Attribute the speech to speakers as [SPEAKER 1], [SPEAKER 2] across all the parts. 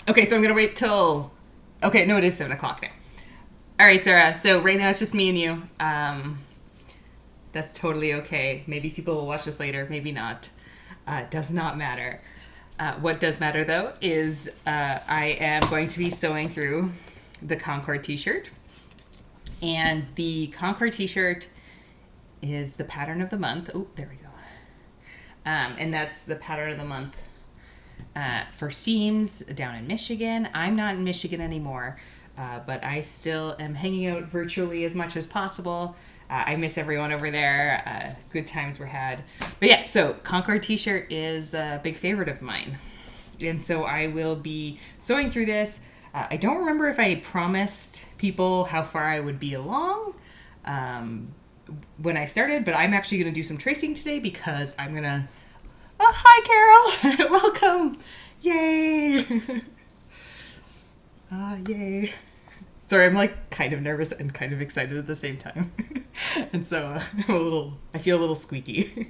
[SPEAKER 1] Okay, so I'm gonna wait till. Okay, no, it is 7 o'clock now. All right, Sarah. So right now it's just me and you. That's totally okay. Maybe people will watch this later, maybe not. Does not matter. What does matter though is I am going to be sewing through the Concord T-shirt, and the Concord T-shirt is the pattern of the month. Oh, there we go. And that's the pattern of the month for seams down in Michigan. I'm not in Michigan anymore, but I still am hanging out virtually as much as possible. I miss everyone over there. Good times were had. But yeah, so Concord T-shirt is a big favorite of mine. And so I will be sewing through this. I don't remember if I promised people how far I would be along when I started, but I'm actually going to do some tracing today because I'm going to... Oh, hi, Carol. Welcome. Yay. Yay. Sorry, I'm like kind of nervous and kind of excited at the same time. And so I feel a little squeaky.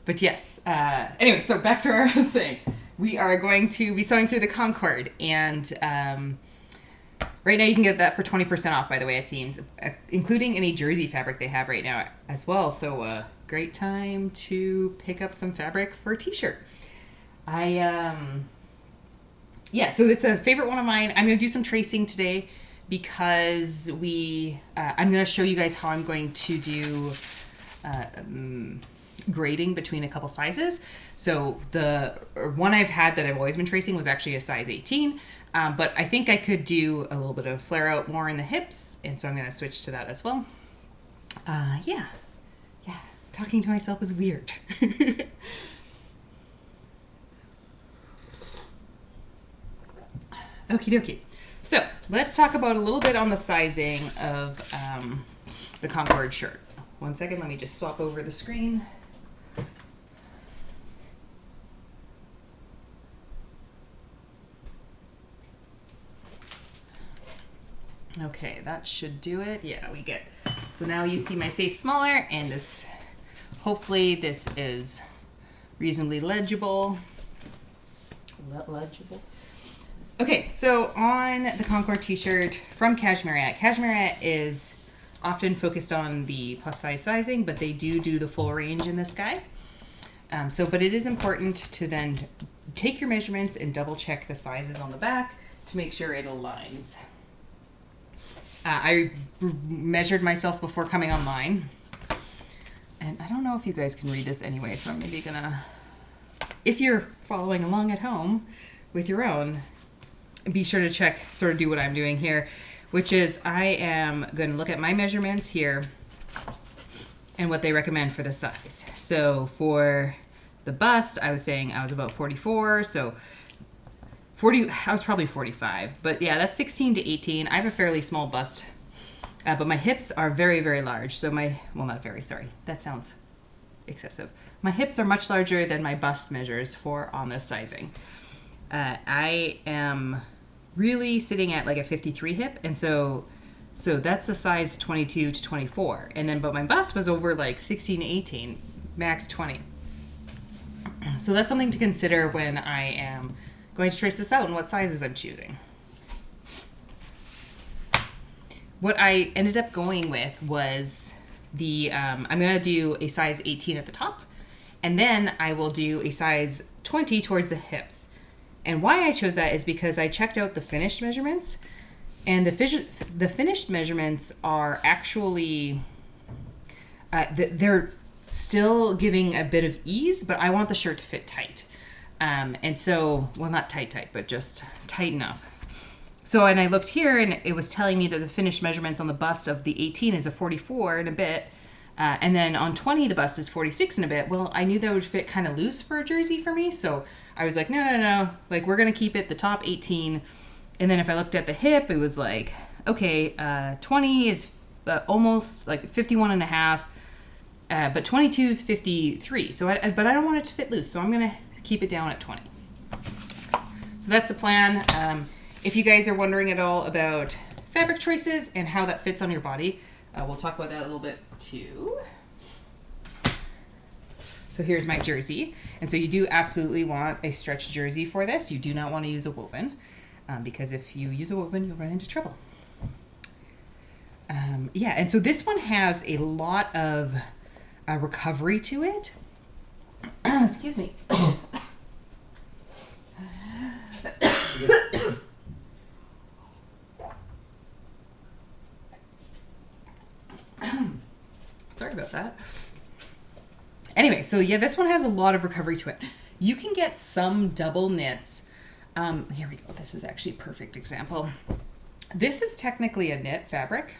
[SPEAKER 1] But yes, anyway, so back to what I was saying. We are going to be sewing through the Concord, and right now you can get that for 20% off, by the way, it seems, including any jersey fabric they have right now as well. So great time to pick up some fabric for a t-shirt. Yeah, so it's a favorite one of mine. I'm going to do some tracing today because I'm going to show you guys how I'm going to do grading between a couple sizes. So the one I've had that I've always been tracing was actually a size 18, but I think I could do a little bit of flare out more in the hips, and so I'm going to switch to that as well. Yeah, talking to myself is weird. Okie dokie. So let's talk about a little bit on the sizing of the Concord shirt. One second, let me just swap over the screen. Okay, that should do it. Yeah, we get. So now you see my face smaller, and hopefully this is reasonably legible. Okay, so on the Concord T-shirt from Cashmerette. Cashmerette is often focused on the plus size sizing, but they do the full range in this guy. But it is important to then take your measurements and double check the sizes on the back to make sure it aligns. I measured myself before coming online, and I don't know if you guys can read this anyway, so I'm maybe gonna, if you're following along at home with your own, be sure to check, sort of do what I'm doing here, which is I am going to look at my measurements here and what they recommend for the size. So for the bust, I was saying I was about 44, so I was probably 45, but yeah, that's 16 to 18. I have a fairly small bust, but my hips are very, very large. So not very, sorry, that sounds excessive. My hips are much larger than my bust measures for on this sizing. I am really sitting at like a 53 hip, and so that's the size 22 to 24, and then but my bust was over like 16 to 18, max 20. So that's something to consider when I am going to trace this out and what sizes I'm choosing. What I ended up going with was I'm going to do a size 18 at the top, and then I will do a size 20 towards the hips. And why I chose that is because I checked out the finished measurements, and the finished measurements are actually, they're still giving a bit of ease, but I want the shirt to fit tight. And so, well, not tight, but just tight enough. So, and I looked here, and it was telling me that the finished measurements on the bust of the 18 is a 44 and a bit. And then on 20, the bust is 46 and a bit. Well, I knew that would fit kind of loose for a jersey for me. So I was like, no. Like, we're going to keep it the top 18. And then if I looked at the hip, it was like, okay, 20 is almost like 51 and a half. But 22 is 53. So, but I don't want it to fit loose. So I'm going to keep it down at 20. So that's the plan. If you guys are wondering at all about fabric choices and how that fits on your body, we'll talk about that a little bit too. So here's my jersey. And so you do absolutely want a stretch jersey for this. You do not want to use a woven because if you use a woven, you'll run into trouble. Yeah, and so this one has a lot of recovery to it. Excuse me. Sorry about that. Anyway, so yeah, this one has a lot of recovery to it. You can get some double knits. Here we go. This is actually a perfect example. This is technically a knit fabric,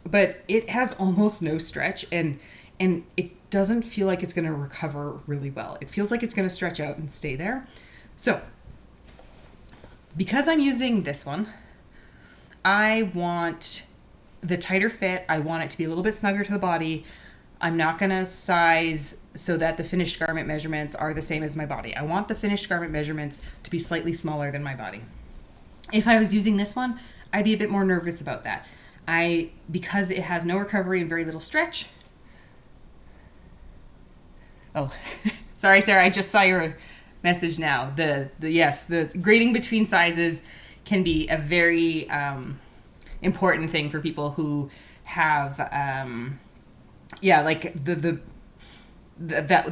[SPEAKER 1] but it has almost no stretch and it doesn't feel like it's going to recover really well. It feels like it's going to stretch out and stay there. So because I'm using this one, I want the tighter fit. I want it to be a little bit snugger to the body. I'm not going to size so that the finished garment measurements are the same as my body. I want the finished garment measurements to be slightly smaller than my body. If I was using this one, I'd be a bit more nervous about that. Because it has no recovery and very little stretch. Oh, sorry, Sarah, I just saw your message now. Yes, the grading between sizes can be a very important thing for people who have, like that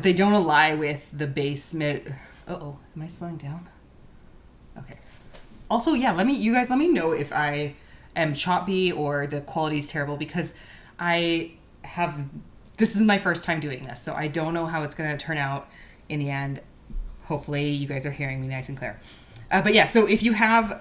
[SPEAKER 1] they don't align with the base mid. Uh-oh, am I slowing down? Okay. Also, yeah, you guys let me know if I am choppy or the quality is terrible because this is my first time doing this, so I don't know how it's going to turn out in the end. Hopefully you guys are hearing me nice and clear. But yeah, so if you have,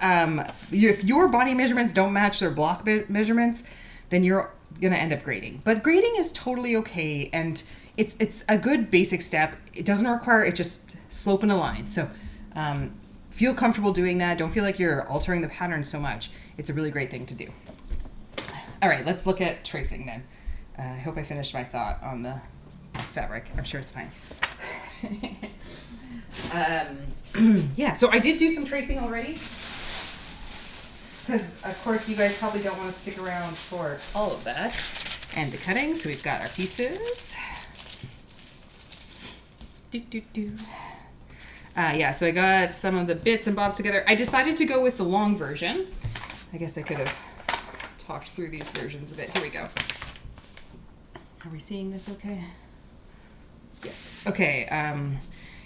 [SPEAKER 1] if your body measurements don't match their block measurements, then you're going to end up grading. But grading is totally okay, and it's a good basic step. It doesn't require it just slope and align. So feel comfortable doing that. Don't feel like you're altering the pattern so much. It's a really great thing to do. All right, let's look at tracing then. I hope I finished my thought on the fabric. I'm sure it's fine. Yeah, so I did do some tracing already. Because, of course, you guys probably don't want to stick around for all of that. And the cutting, so we've got our pieces. Yeah, so I got some of the bits and bobs together. I decided to go with the long version. I guess I could have talked through these versions a bit. Here we go. Are we seeing this okay? Yes. Okay.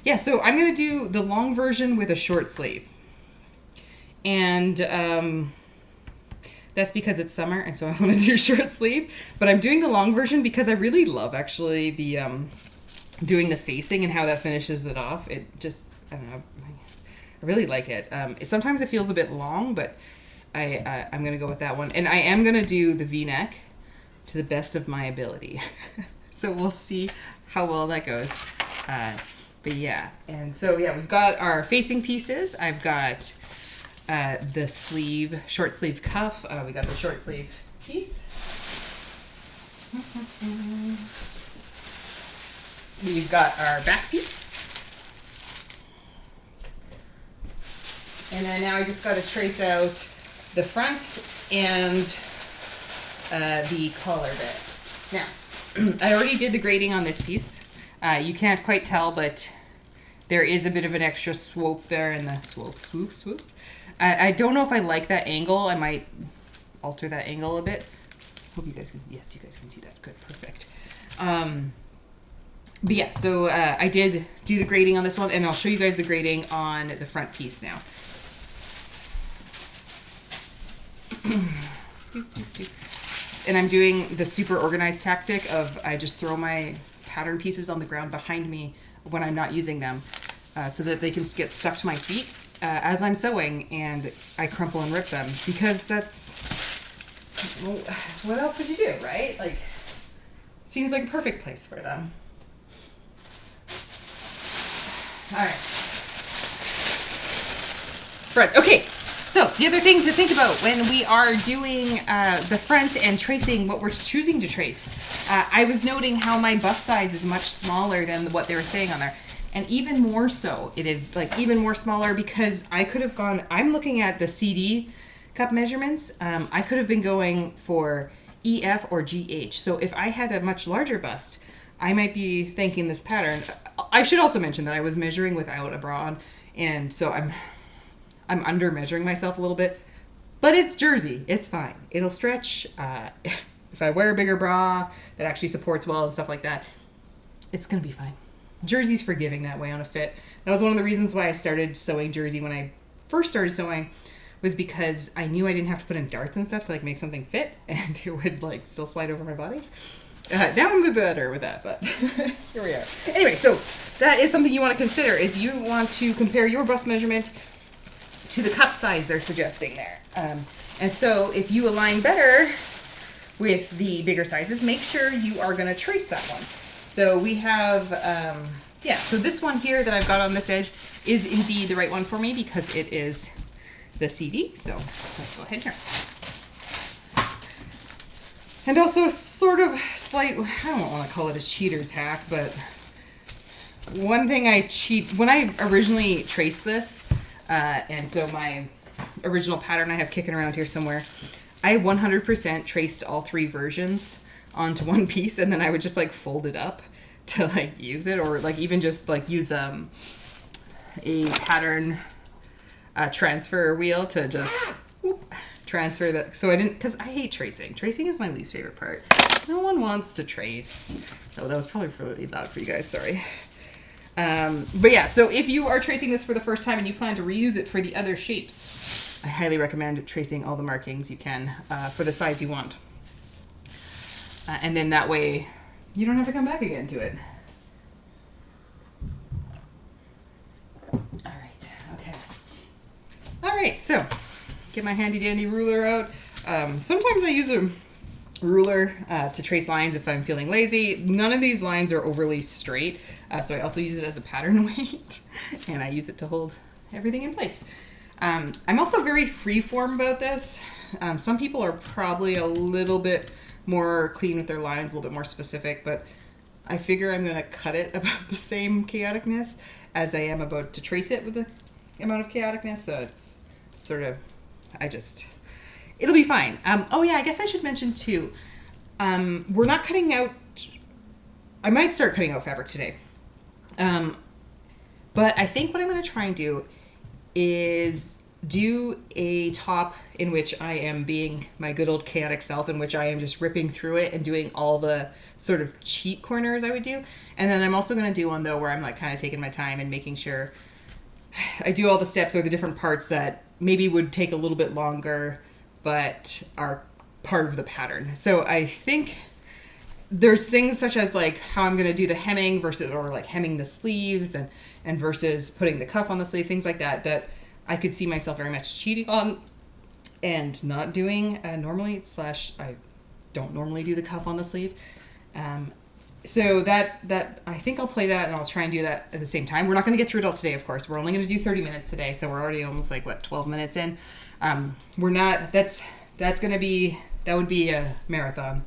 [SPEAKER 1] Yeah, so I'm going to do the long version with a short sleeve. And that's because it's summer, and so I want to do short sleeve. But I'm doing the long version because I really love, actually, the doing the facing and how that finishes it off. It just, I don't know, I really like it. Sometimes it feels a bit long, but I'm going to go with that one. And I am going to do the V-neck to the best of my ability. So we'll see how well that goes. But yeah, and so yeah, we've got our facing pieces. I've got the sleeve, short sleeve cuff. We got the short sleeve piece. We've got our back piece. And then now I just got to trace out the front and the collar bit. Now, I already did the grading on this piece. You can't quite tell, but there is a bit of an extra swoop there in the swoop. I don't know if I like that angle. I might alter that angle a bit. Hope you guys can, yes, you guys can see that. Good, perfect. But yeah, so I did do the grading on this one, and I'll show you guys the grading on the front piece now. And I'm doing the super organized tactic of I just throw my pattern pieces on the ground behind me when I'm not using them so that they can get stuck to my feet as I'm sewing, and I crumple and rip them because that's, well, what else would you do, right? Like, seems like a perfect place for them. All right. Right, okay. So the other thing to think about when we are doing the front and tracing what we're choosing to trace, I was noting how my bust size is much smaller than what they were saying on there. And even more so, it is like even more smaller because I could have gone, I'm looking at the CD cup measurements. I could have been going for EF or GH. So if I had a much larger bust, I might be thanking this pattern. I should also mention that I was measuring without a bra on, and so I'm under measuring myself a little bit, but it's jersey. It's fine. It'll stretch. If I wear a bigger bra that actually supports well and stuff like that, it's going to be fine. Jersey's forgiving that way on a fit. That was one of the reasons why I started sewing jersey when I first started sewing, was because I knew I didn't have to put in darts and stuff to like make something fit, and it would like still slide over my body. Now I'm a bit better with that, but here we are. Anyway, so that is something you want to consider, is you want to compare your bust measurement to the cup size they're suggesting there. And so if you align better with the bigger sizes, make sure you are going to trace that one. So we have, so this one here that I've got on this edge is indeed the right one for me because it is the CD. So let's go ahead here. And also a sort of slight, I don't want to call it a cheater's hack, but one thing when I originally traced this, and so my original pattern I have kicking around here somewhere, I 100% traced all 3 versions onto one piece, and then I would just like fold it up to like use it, or like even just like use a pattern transfer wheel to just transfer that. So I didn't, because I hate tracing. Tracing is my least favorite part. No one wants to trace. Oh, that was probably really loud for you guys, sorry. But yeah, so if you are tracing this for the first time and you plan to reuse it for the other shapes, I highly recommend tracing all the markings you can for the size you want. And then that way you don't have to come back again to it. All right, okay. All right, so get my handy dandy ruler out. Sometimes I use a ruler to trace lines if I'm feeling lazy. None of these lines are overly straight, so I also use it as a pattern weight, and I use it to hold everything in place. I'm also very freeform about this. Some people are probably a little bit more clean with their lines, a little bit more specific, but I figure I'm going to cut it about the same chaoticness as I am about to trace it with the amount of chaoticness, so it's sort of, it'll be fine. Oh yeah, I guess I should mention too, we're not cutting out, I might start cutting out fabric today. But I think what I'm going to try and do is do a top in which I am being my good old chaotic self, in which I am just ripping through it and doing all the sort of cheat corners I would do. And then I'm also going to do one though where I'm like kind of taking my time and making sure I do all the steps or the different parts that maybe would take a little bit longer but are part of the pattern. So I think there's things such as like how I'm going to do the hemming versus, or like hemming the sleeves and versus putting the cuff on the sleeve, things like that, that I could see myself very much cheating on and not doing normally, / I don't normally do the cuff on the sleeve. So that I think I'll play that and I'll try and do that at the same time. We're not going to get through it all today, of course. We're only going to do 30 minutes today, so we're already almost like, 12 minutes in. We're not, that's going to be, that would be a marathon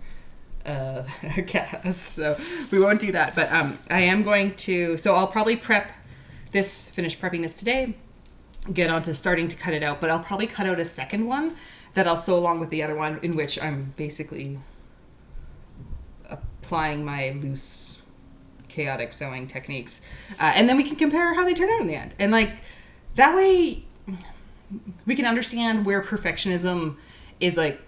[SPEAKER 1] cast, so we won't do that. But I am going to, so I'll probably finish prepping this today, get on to starting to cut it out, but I'll probably cut out a second one that I'll sew along with the other one, in which I'm basically applying my loose chaotic sewing techniques, and then we can compare how they turn out in the end, and like that way we can understand where perfectionism is like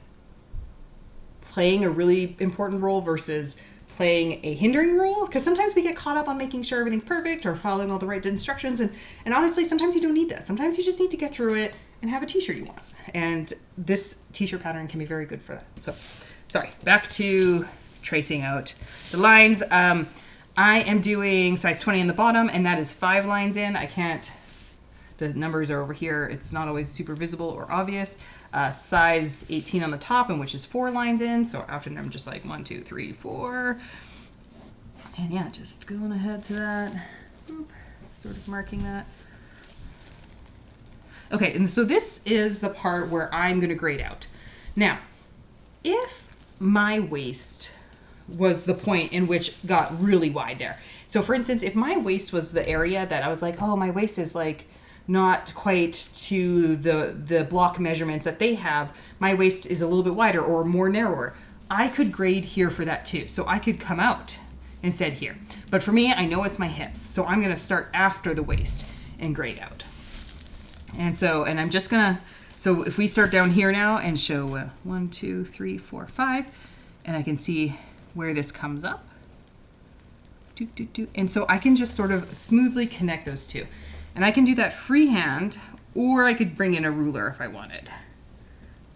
[SPEAKER 1] playing a really important role versus playing a hindering role, because sometimes we get caught up on making sure everything's perfect or following all the right instructions, and honestly sometimes you don't need that. Sometimes you just need to get through it and have a t-shirt you want, and this t-shirt pattern can be very good for that. So sorry, back to tracing out the lines. I am doing size 20 in the bottom, and that is 5 lines in. I can't, the numbers are over here, it's not always super visible or obvious. Size 18 on the top, and which is 4 lines in, so often I'm just like 1, 2, 3, 4, and yeah, just going ahead to that. Oop, sort of marking that. Okay, and so this is the part where I'm going to grade out. Now, if my waist was the point in which got really wide there, so for instance, if my waist was the area that I was like, oh, my waist is like not quite to the block measurements that they have, my waist is a little bit wider or more narrower, I could grade here for that too. So I could come out instead here. But for me, I know it's my hips. So I'm gonna start after the waist and grade out. And so, and I'm just gonna, so if we start down here now and show 1, 2, 3, 4, 5, and I can see where this comes up. And so I can just sort of smoothly connect those two. And I can do that freehand, or I could bring in a ruler if I wanted.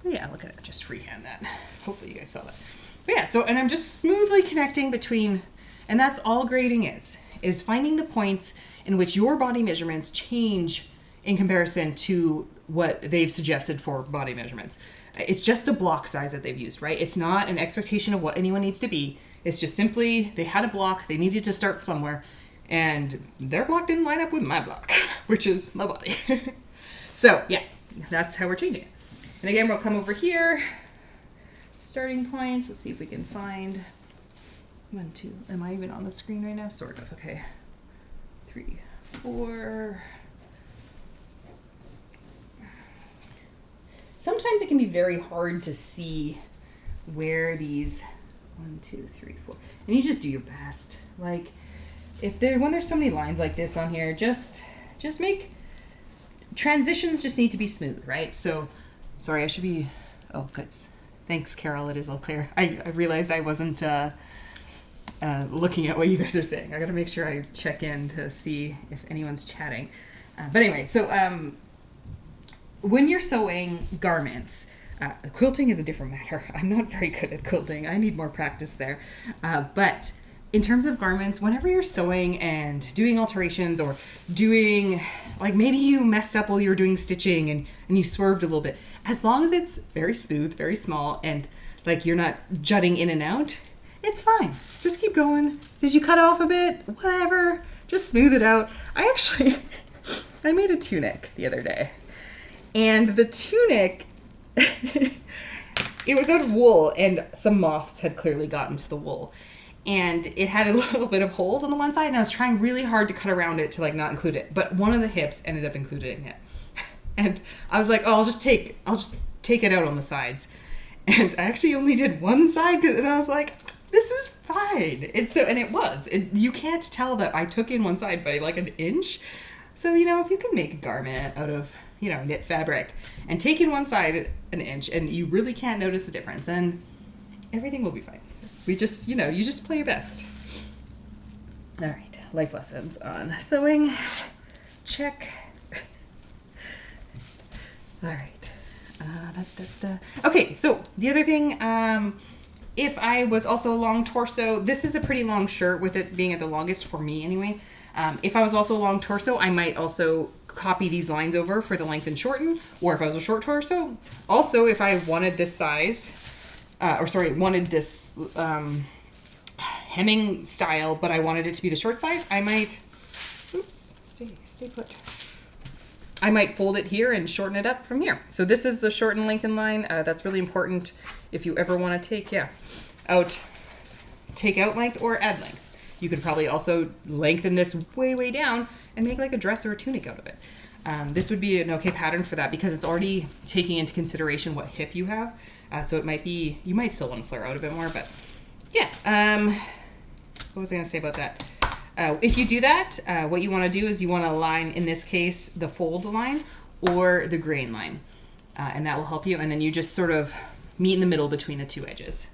[SPEAKER 1] But yeah, look at that, just freehand that. Hopefully you guys saw that. But yeah, so, and I'm just smoothly connecting between, and that's all grading is finding the points in which your body measurements change in comparison to what they've suggested for body measurements. It's just a block size that they've used, right? It's not an expectation of what anyone needs to be. It's just simply, they had a block, they needed to start somewhere, and their block didn't line up with my block, which is my body. So yeah, that's how we're changing it. And again, we'll come over here, starting points. Let's see if we can find 1, 2, am I even on the screen right now? Sort of, okay. 3, 4. Sometimes it can be very hard to see where these 1, 2, 3, 4, and you just do your best. Like when there's so many lines like this on here, just make transitions just need to be smooth, right? So, sorry, I should be, oh, good. Thanks, Carol, it is all clear. I realized I wasn't looking at what you guys are saying. I gotta make sure I check in to see if anyone's chatting. But anyway, so when you're sewing garments, quilting is a different matter. I'm not very good at quilting. I need more practice there. But in terms of garments, whenever you're sewing and doing alterations or doing, like maybe you messed up while you were doing stitching and you swerved a little bit, as long as it's very smooth, very small, and like you're not jutting in and out, it's fine. Just keep going. Did you cut off a bit? Whatever. Just smooth it out. I made a tunic the other day. And the tunic, it was out of wool, and some moths had clearly gotten to the wool. And it had a little bit of holes on the one side, and I was trying really hard to cut around it to like not include it. But one of the hips ended up including it. And I was like, oh, I'll just take it out on the sides. And I actually only did one side, and I was like, this is fine. And it was. You can't tell that I took in one side by like an inch. So, if you can make a garment out of, knit fabric and take in one side an inch, and you really can't notice the difference, and everything will be fine. We just, you just play your best. All right, life lessons on sewing. Check. All right. Okay, so the other thing, if I was also a long torso, this is a pretty long shirt with it being at the longest for me anyway. If I was also a long torso, I might also copy these lines over for the length and shorten, or if I was a short torso. Also, if I wanted this size, wanted this hemming style, but I wanted it to be the short size, I might, stay put. I might fold it here and shorten it up from here. So this is the shorten, lengthen line. That's really important if you ever want to take out length or add length. You could probably also lengthen this way, way down and make like a dress or a tunic out of it. This would be an okay pattern for that because it's already taking into consideration what hip you have. So it might be, you might still want to flare out a bit more, but yeah. What was I going to say about that? If you do that, what you want to do is you want to align, in this case, the fold line or the grain line. And that will help you. And then you just sort of meet in the middle between the two edges.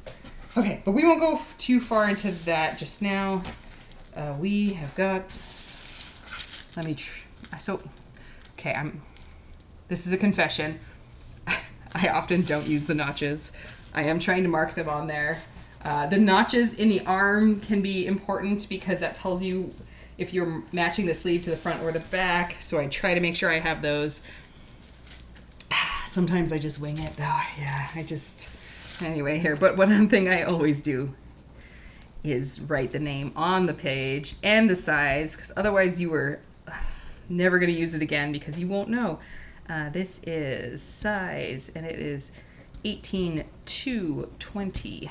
[SPEAKER 1] Okay, but we won't go too far into that just now. We have got, this is a confession. I often don't use the notches. I am trying to mark them on there. The notches in the arm can be important because that tells you if you're matching the sleeve to the front or the back. So I try to make sure I have those. Sometimes I just wing it though. Yeah, anyway here. But one thing I always do is write the name on the page and the size, because otherwise you were never going to use it again because you won't know. This is size, and it is 18 to 20.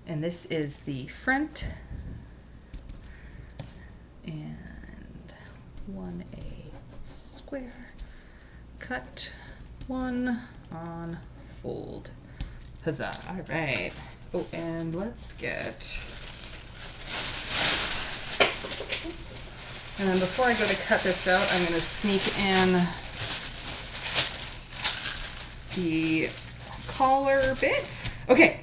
[SPEAKER 1] And this is the front and 1A square, cut, 1 on fold. Huzzah, all right. Oh, and let's get And then before I go to cut this out, I'm going to sneak in the collar bit. Okay,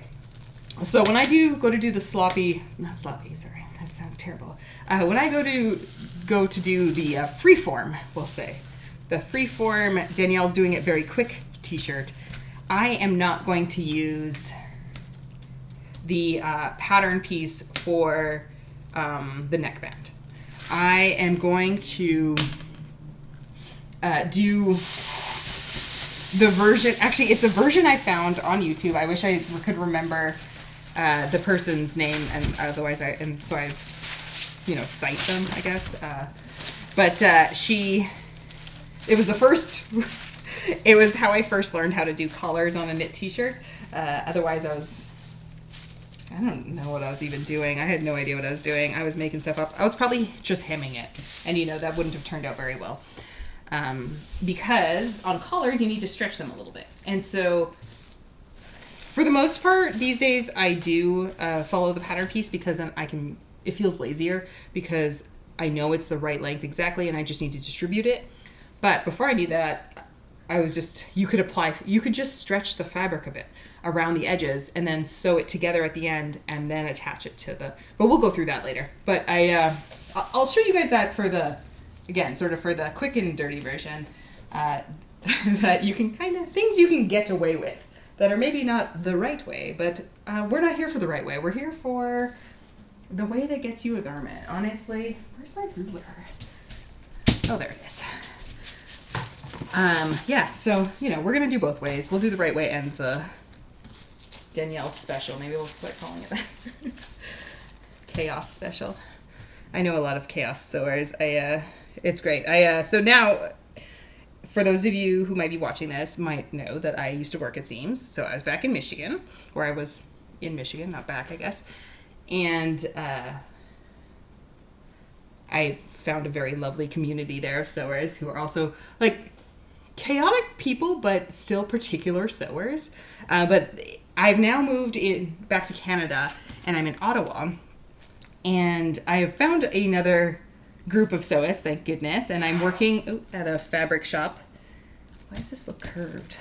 [SPEAKER 1] so when I go to do the not sloppy, sorry, that sounds terrible. When I go to do the freeform, we'll say, the freeform, Danielle's doing it very quick t-shirt, I am not going to use the pattern piece for the neckband. I am going to do the version, actually it's a version I found on YouTube. I wish I could remember the person's name, and otherwise so I cite them, I guess. But it was the first, it was how I first learned how to do collars on a knit t-shirt. Otherwise I don't know what I was even doing. I had no idea what I was doing. I was making stuff up. I was probably just hemming it. And that wouldn't have turned out very well. Because on collars, you need to stretch them a little bit. And so for the most part, these days I do follow the pattern piece, because then it feels lazier because I know it's the right length exactly and I just need to distribute it. But before I did that, you could just stretch the fabric a bit around the edges and then sew it together at the end and then attach it to but we'll go through that later. But I'll show you guys that for the quick and dirty version, that you can things you can get away with that are maybe not the right way, but we're not here for the right way. We're here for the way that gets you a garment. Honestly, where's my ruler? Oh, there it is. Yeah, so, we're going to do both ways. We'll do the right way and the Danielle special. Maybe we'll start calling it that. Chaos special. I know a lot of chaos sewers. It's great. So now, for those of you who might be watching this, might know that I used to work at Seams. So I was back in Michigan, where I was in Michigan, not back, I guess. And I found a very lovely community there of sewers who are also chaotic people, but still particular sewers. But I've now moved back to Canada, and I'm in Ottawa, and I have found another group of sewists, thank goodness, and I'm working at a fabric shop. Why does this look curved?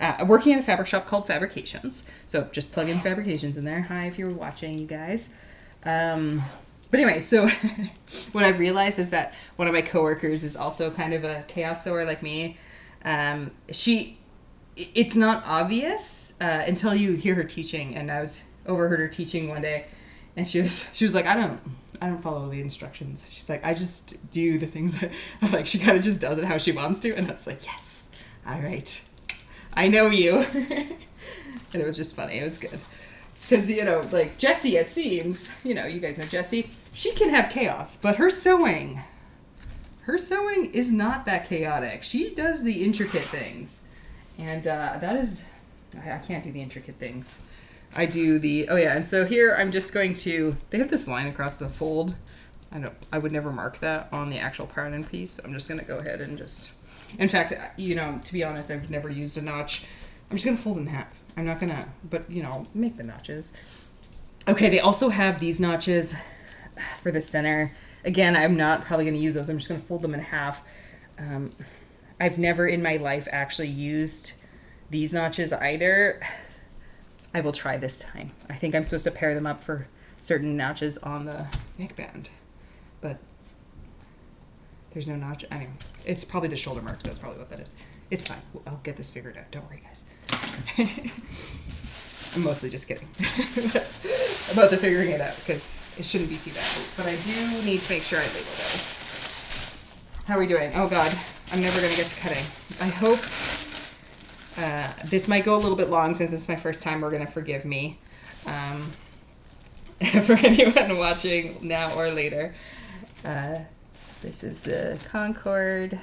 [SPEAKER 1] I'm working at a fabric shop called Fabrications. So just plug in Fabrications in there. Hi, if you're watching, you guys. But anyway, so what I've realized is that one of my coworkers is also kind of a chaos sewer like me. It's not obvious until you hear her teaching, and I overheard her teaching one day, and she was like, I don't follow the instructions. She's like, I just do the things that, she kind of just does it how she wants to, and I was like, yes, all right, I know you. And it was just funny. It was good. Because, Jessie at Seams, you guys know Jessie, she can have chaos, but her sewing is not that chaotic. She does the intricate things. And I can't do the intricate things. I do and so here I'm just going to, they have this line across the fold. I would never mark that on the actual pattern piece. I'm just going to go ahead and in fact, to be honest, I've never used a notch. I'm just going to fold in half. I'm not going to, but, make the notches. Okay, they also have these notches for the center. Again, I'm not probably going to use those. I'm just going to fold them in half. I've never in my life actually used these notches either. I will try this time. I think I'm supposed to pair them up for certain notches on the neckband, but there's no notch. Anyway, it's probably the shoulder marks. That's probably what that is. It's fine. I'll get this figured out. Don't worry, guys. I'm mostly just kidding about the figuring it out, because it shouldn't be too bad. But I do need to make sure I label those. How are we doing? Oh God, I'm never going to get to cutting. I hope this might go a little bit long since it's my first time. We're going to forgive me. For anyone watching now or later. This is the Concord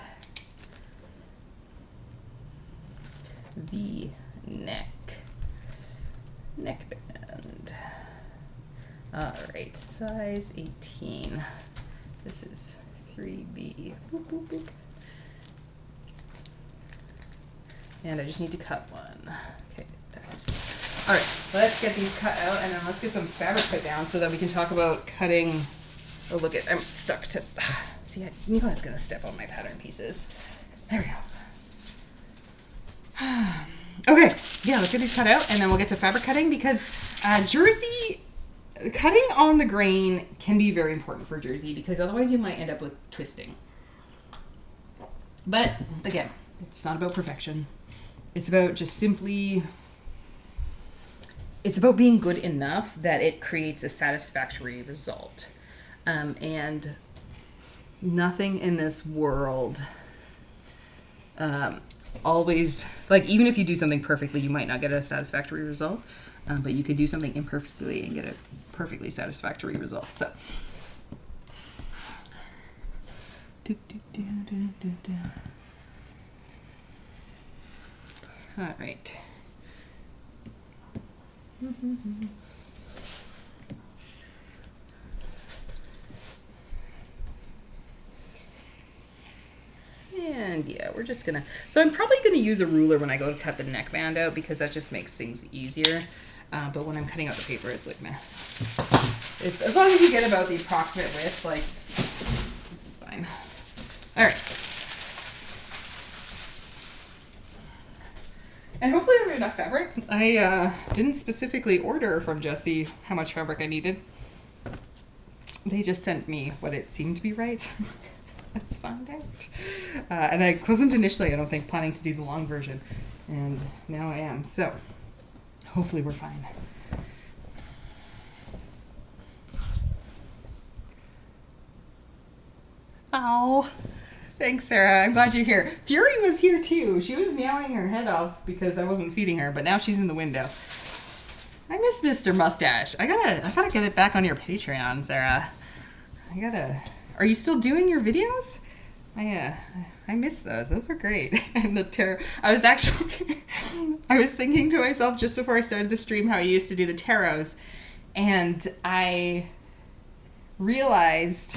[SPEAKER 1] V neckband. All right, size 18. This is 3B. Boop, boop, boop. And I just need to cut one. Okay, all right, let's get these cut out, and then let's get some fabric cut down so that we can talk about cutting Oh, look at, I'm stuck to, see, Nico's gonna step on my pattern pieces. There we go. Okay, yeah, let's get these cut out and then we'll get to fabric cutting because jersey, cutting on the grain can be very important for jersey because otherwise you might end up with twisting. But again, it's not about perfection. It's about just simply, it's about being good enough that it creates a satisfactory result. And nothing in this world always, like, even if you do something perfectly, you might not get a satisfactory result, but you could do something imperfectly and get a perfectly satisfactory result. So, all right. And yeah, we're just gonna, so I'm probably gonna use a ruler when I go to cut the neckband out because that just makes things easier. But when I'm cutting out the paper, it's like, meh. It's, as long as you get about the approximate width, like, this is fine. All right. And hopefully I have enough fabric. I didn't specifically order from Jessie how much fabric I needed. They just sent me what it seemed to be right. Let's find out. And I wasn't initially, I don't think, planning to do the long version. And now I am. So hopefully we're fine. Oh, thanks, Sarah. I'm glad you're here. Fury was here too. She was meowing her head off because I wasn't feeding her, but now she's in the window. I miss Mr. Mustache. I gotta get it back on your Patreon, Sarah. Are you still doing your videos? I miss those. Those were great. And the tarot. I was thinking to myself just before I started the stream how I used to do the tarots, and I realized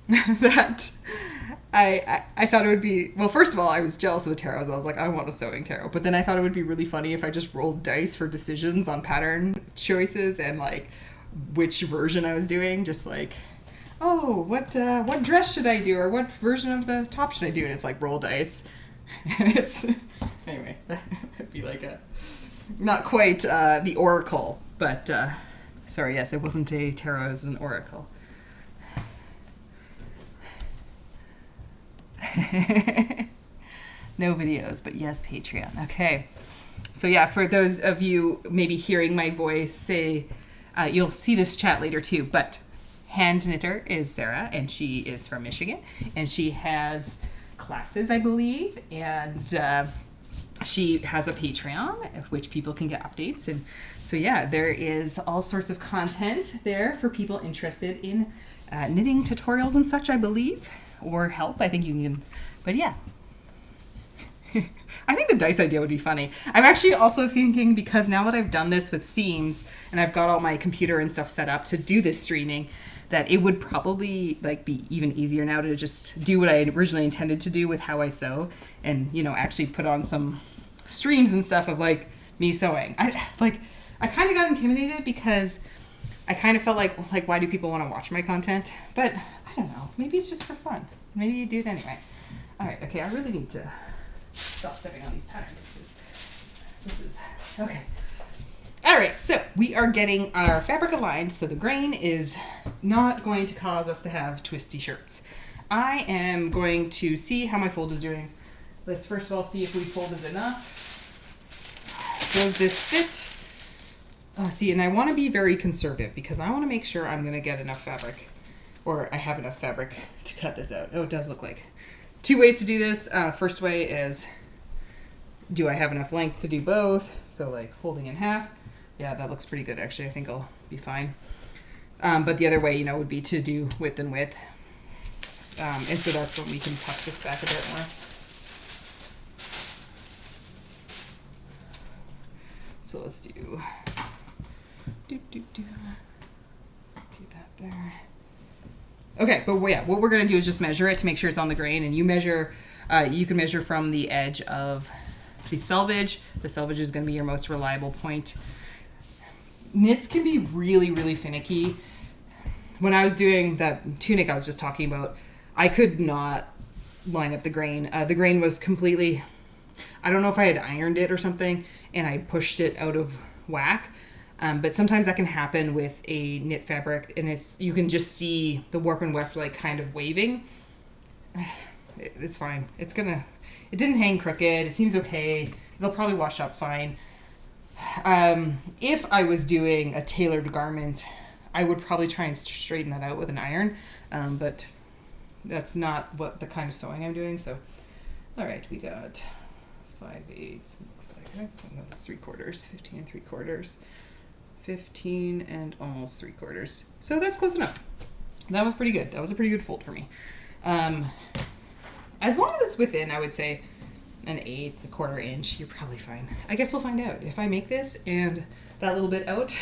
[SPEAKER 1] that I thought it would be, well, first of all, I was jealous of the tarots. I was like, I want a sewing tarot. But then I thought it would be really funny if I just rolled dice for decisions on pattern choices and like which version I was doing, just like, oh, what dress should I do, or what version of the top should I do? And it's like roll dice. And it's, anyway, that'd be like a, not quite the oracle, but sorry, yes, it wasn't a tarot, it was an oracle. No videos, but yes, Patreon. Okay. So yeah, for those of you maybe hearing my voice, say, you'll see this chat later too, but hand knitter is Sarah, and she is from Michigan, and she has classes, I believe, and she has a Patreon of which people can get updates. And so yeah, there is all sorts of content there for people interested in knitting tutorials and such, I believe, or help. I think you can, but yeah. I think the dice idea would be funny. I'm actually also thinking, because now that I've done this with seams and I've got all my computer and stuff set up to do this streaming, that it would probably like be even easier now to just do what I originally intended to do with how I sew, and actually put on some streams and stuff of like me sewing. I kind of got intimidated because I kind of felt like why do people want to watch my content? But I don't know. Maybe it's just for fun. Maybe you do it anyway. All right. Okay. I really need to stop stepping on these pattern pieces. This is okay. All right, so we are getting our fabric aligned so the grain is not going to cause us to have twisty shirts. I am going to see how my fold is doing. Let's first of all see if we folded enough. Does this fit? See, and I want to be very conservative because I want to make sure I'm going to get enough fabric, or I have enough fabric to cut this out. Oh, it does look like. Two ways to do this. First way is, do I have enough length to do both? So like folding in half. Yeah, that looks pretty good, actually. I think I'll be fine. But the other way, would be to do width and width. And so that's when we can tuck this back a bit more. So let's do that there. Okay, but yeah, what we're going to do is just measure it to make sure it's on the grain. And you measure, you can measure from the edge of the selvage. The selvage is going to be your most reliable point. Knits can be really, really finicky. when I was doing that tunic I was just talking about, I could not line up the grain. The grain was completely, I don't know if I had ironed it or something and I pushed it out of whack. But sometimes that can happen with a knit fabric, and you can just see the warp and weft like kind of waving. It's fine. It didn't hang crooked. It seems okay. It'll probably wash up fine. If I was doing a tailored garment, I would probably try and straighten that out with an iron. But that's not what the kind of sewing I'm doing. So, all right, we got 5/8. Looks like right. So that's 3/4, 15 and 3/4. 15 and almost 3/4. So that's close enough. That was pretty good. That was a pretty good fold for me. As long as it's within, I would say, 1/8, 1/4 inch, you're probably fine. I guess we'll find out. If I make this and that little bit out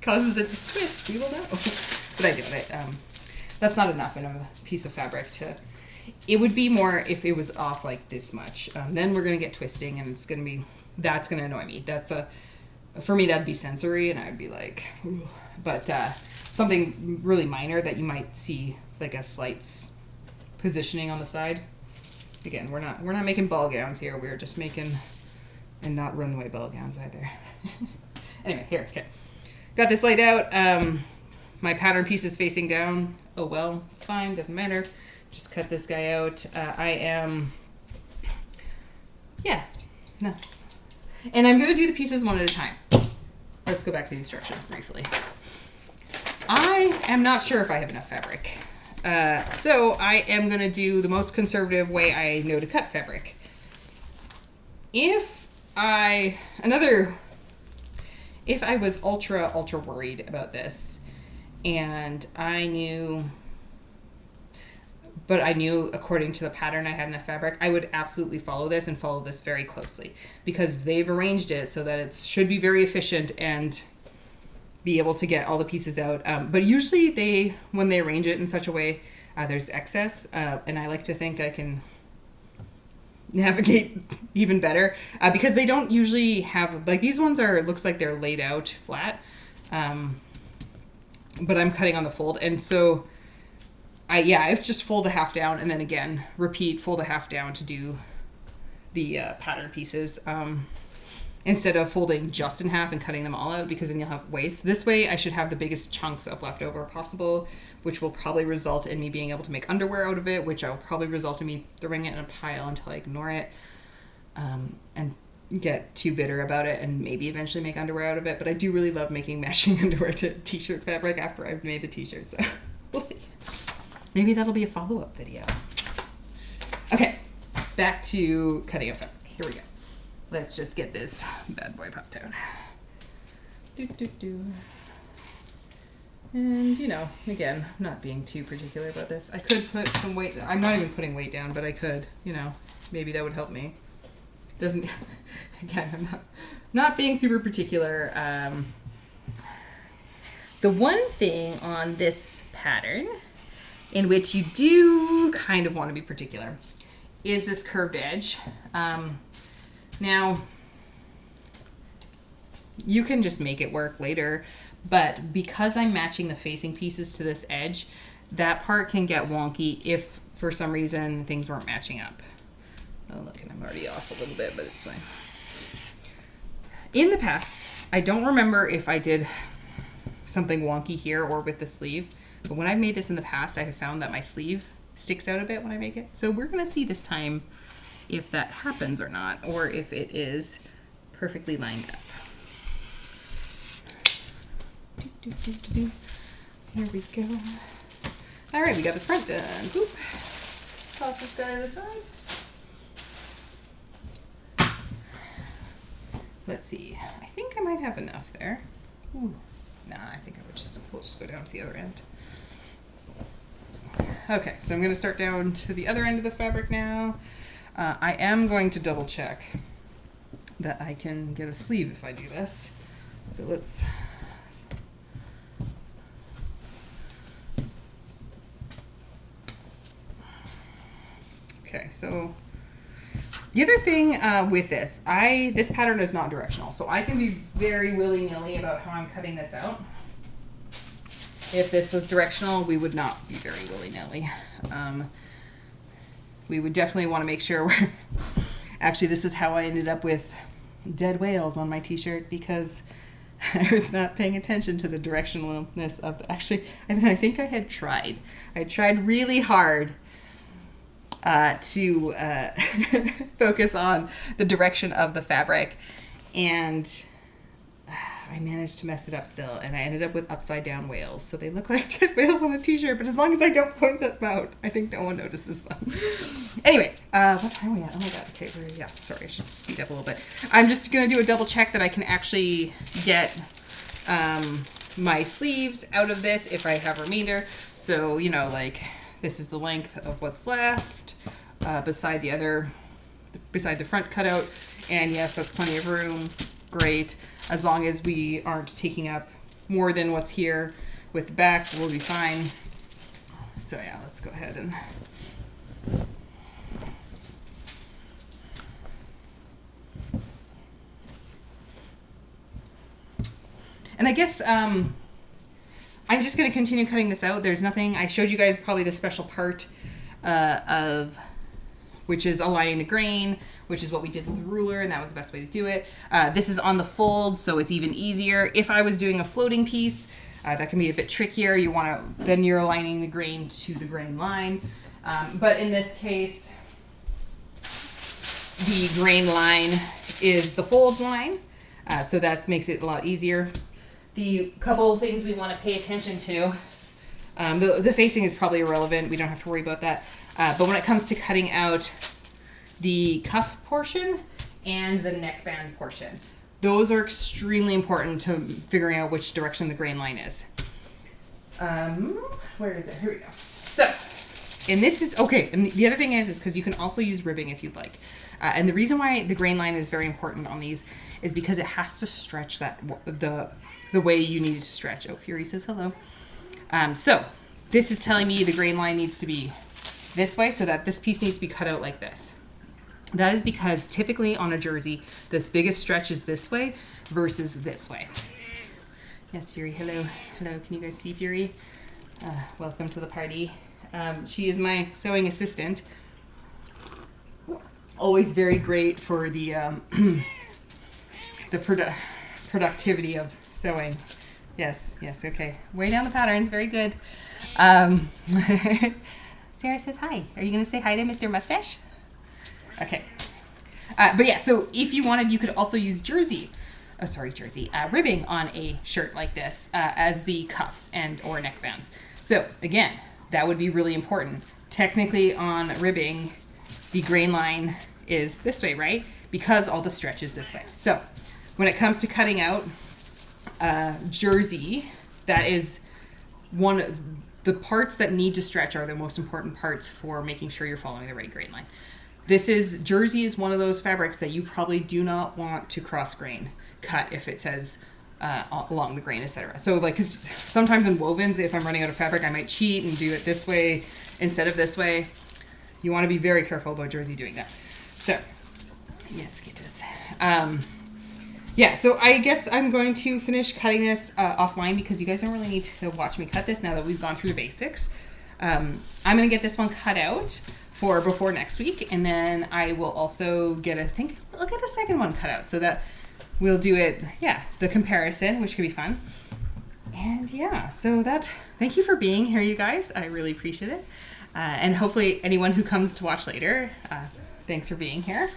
[SPEAKER 1] causes it to twist, we will know. But I doubt it. That's not enough in a piece of fabric to... It would be more if it was off like this much. Then we're going to get twisting, and that's going to annoy me. For me, that'd be sensory, and I'd be like, ooh. But something really minor that you might see, like a slight positioning on the side. Again, we're not making ball gowns here. We're just making, and not runway ball gowns either. Anyway, here, okay. Got this laid out. My pattern piece is facing down. Oh well, it's fine, doesn't matter. Just cut this guy out. And I'm going to do the pieces one at a time. Let's go back to the instructions briefly. I am not sure if I have enough fabric. So I am going to do the most conservative way I know to cut fabric. If I was ultra worried about this and I knew according to the pattern I had enough fabric, I would absolutely follow this and follow this very closely because they've arranged it so that it should be very efficient and be able to get all the pieces out. But usually when they arrange it in such a way, there's excess, and I like to think I can navigate even better because they don't usually have, like these ones looks like they're laid out flat, but I'm cutting on the fold, and so I just fold a half down and then again repeat, fold a half down to do the pattern pieces instead of folding just in half and cutting them all out, because then you'll have waste. This way I should have the biggest chunks of leftover possible, which will probably result in me being able to make underwear out of it, which will probably result in me throwing it in a pile until I ignore it and get too bitter about it and maybe eventually make underwear out of it. But I do really love making matching underwear to t-shirt fabric after I've made the t-shirt, so we'll see. Maybe that'll be a follow-up video. Okay, back to cutting up fabric. Here we go. Let's just get this bad boy popped out. And, again, I'm not being too particular about this. I could put some weight. I'm not even putting weight down, but I could, maybe that would help me. Again, I'm not being super particular. The one thing on this pattern in which you do kind of want to be particular is this curved edge. Now, you can just make it work later, but because I'm matching the facing pieces to this edge, that part can get wonky if for some reason things weren't matching up. Oh, look, and I'm already off a little bit, but it's fine. In the past, I don't remember if I did something wonky here or with the sleeve, but when I've made this in the past, I have found that my sleeve sticks out a bit when I make it. So we're going to see this time if that happens or not, or if it is perfectly lined up. Here we go. All right, we got the front done. Boop. Toss this guy to the side. Let's see. I think I might have enough there. Ooh. Nah, I think we'll just go down to the other end. Okay, so I'm going to start down to the other end of the fabric now. I am going to double check that I can get a sleeve if I do this. So let's... Okay, so the other thing with this pattern is not directional, so I can be very willy-nilly about how I'm cutting this out. if this was directional, we would not be very willy-nilly. We would definitely want to make sure we're... Actually, this is how I ended up with dead whales on my t-shirt, because I was not paying attention to the directionalness of... Actually, I think I had tried. I tried really hard to focus on the direction of the fabric, and I managed to mess it up still, and I ended up with upside down whales. So they look like dead whales on a t-shirt, but as long as I don't point them out, I think no one notices them. Anyway, what time are we at? Oh my god, okay, yeah, sorry, I should speed up a little bit. I'm just gonna do a double check that I can actually get my sleeves out of this if I have remainder. So, you know, like, this is the length of what's left beside the front cutout, and yes, that's plenty of room. Great. As long as we aren't taking up more than what's here with the back, we'll be fine. So yeah, let's go ahead and... And I guess I'm just going to continue cutting this out. There's nothing... I showed you guys probably the special part which is aligning the grain, which is what we did with the ruler, and that was the best way to do it. This is on the fold, so it's even easier. If I was doing a floating piece, that can be a bit trickier. Then you're aligning the grain to the grain line. But in this case, the grain line is the fold line, so that makes it a lot easier. The couple of things we want to pay attention to, the facing is probably irrelevant. We don't have to worry about that. But when it comes to cutting out the cuff portion and the neckband portion, those are extremely important to figuring out which direction the grain line is. Where is it? Here we go. So, and this is, okay, and the other thing is because you can also use ribbing if you'd like. And the reason why the grain line is very important on these is because it has to stretch the way you need it to stretch. Oh, Fury says hello. So, this is telling me the grain line needs to be this way, so that this piece needs to be cut out like this. That is because typically on a jersey, the biggest stretch is this way versus this way. Yes, Fury, hello. Hello, can you guys see Fury? Welcome to the party. She is my sewing assistant. Always very great for the productivity of sewing. Yes, okay. Way down the patterns, very good. Sarah says hi. Are you going to say hi to Mr. Mustache? Okay. But yeah, so if you wanted, you could also use ribbing on a shirt like this as the cuffs or neckbands. So again, that would be really important. Technically on ribbing, the grain line is this way, right? Because all the stretch is this way. So when it comes to cutting out jersey, that is the parts that need to stretch are the most important parts for making sure you're following the right grain line. Jersey is one of those fabrics that you probably do not want to cross grain cut if it says along the grain, etc. So like, 'cause sometimes in wovens, if I'm running out of fabric, I might cheat and do it this way instead of this way. You want to be very careful about jersey doing that. So, yes, get this. Yeah, so I guess I'm going to finish cutting this offline because you guys don't really need to watch me cut this now that we've gone through the basics. I'm going to get this one cut out for before next week, and then I will also I'll get a second one cut out so that we'll do it, the comparison, which could be fun. And yeah, so thank you for being here, you guys. I really appreciate it. And hopefully anyone who comes to watch later, thanks for being here.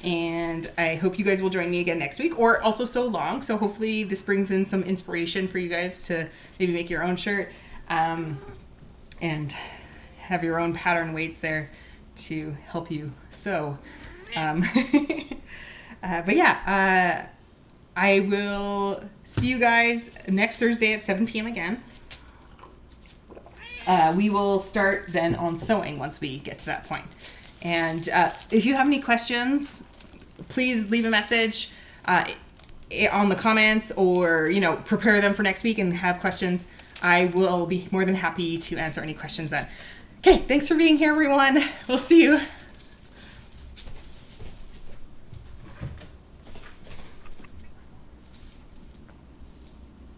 [SPEAKER 1] And I hope you guys will join me again next week, or also sew along. So hopefully this brings in some inspiration for you guys to maybe make your own shirt and have your own pattern weights there to help you sew. But yeah, I will see you guys next Thursday at 7 p.m. again. We will start then on sewing once we get to that point. And if you have any questions, please leave a message on the comments, or prepare them for next week and have questions. I will be more than happy to answer any questions Okay, thanks for being here, everyone. We'll see you